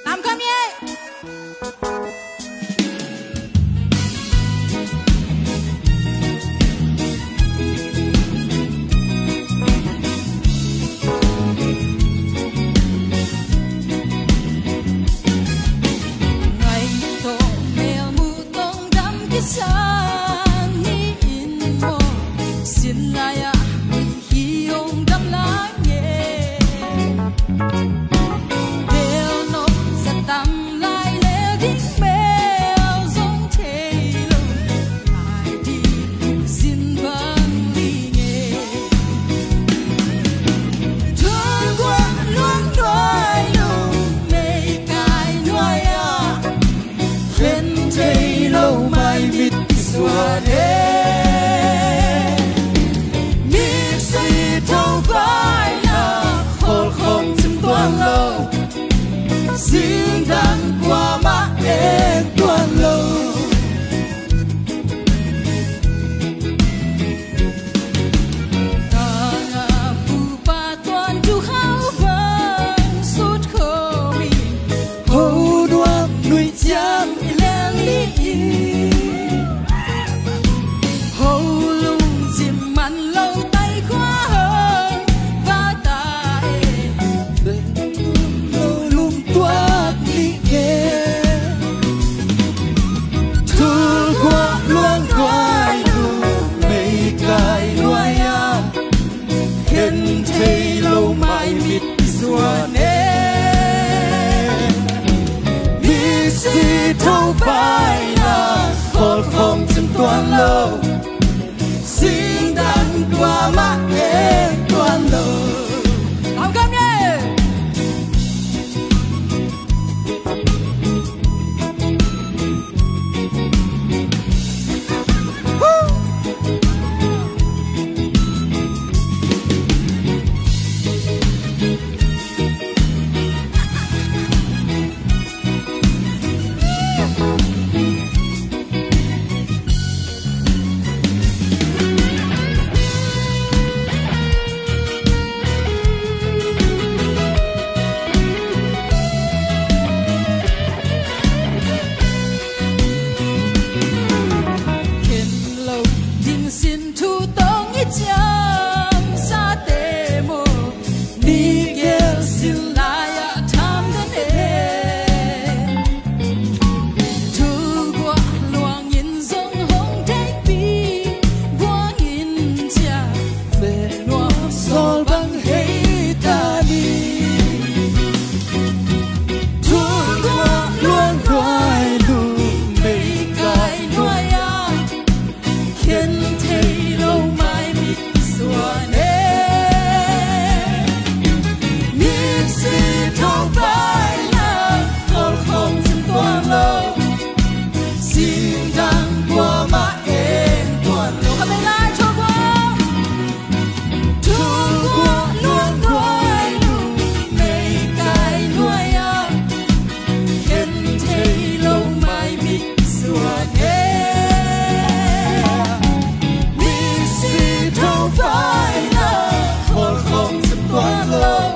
làm cơm đi. Ngày tổ mèo mù tông đắm cái xa nhìn mồ xin lại à khi ông đắm lá nhẹ theo nó giật tầm lại lẽ thích mèo giống thế lâu lại đi xin vang đi nghe thương quá luôn đôi lâu mây cài nuôi à khen thế lâu mai mít xua đê mít si thâu vai là khổ không chim toàn lâu xin đang qua má em toàn lâu ta ngà phù ba toàn du hao vang suốt khổ mi hầu đoan nuôi chăm lên lý hầu lung chim mặn lâu tay khóa hơn và tay hầu lung toát đi kề thương qua luôn quay đủ mây cài nuôi à khen thấy lâu mai mít xua nè mi si thâu vai là khổ không chim toàn lâu xin đang qua má em toàn lâu làm cơm đi. Xin thu tông ít chăng xa tê mô đi kêu xin lại à tham đến em thu qua luang nhìn giống hông thích bi qua nhìn cha về noa sol băng hay ta đi thu qua luang quay đủ mây cài nuôi à khen thấy lâu mai mít xua nè mít si thâu vai là khổ không chim toàn lâu xin đang qua má em toàn lâu cầm tay lại cho qua thương qua luôn đôi đủ mây cài nuôi à khen thấy lâu mai mít xua nè phải là khổ không chim toàn lâu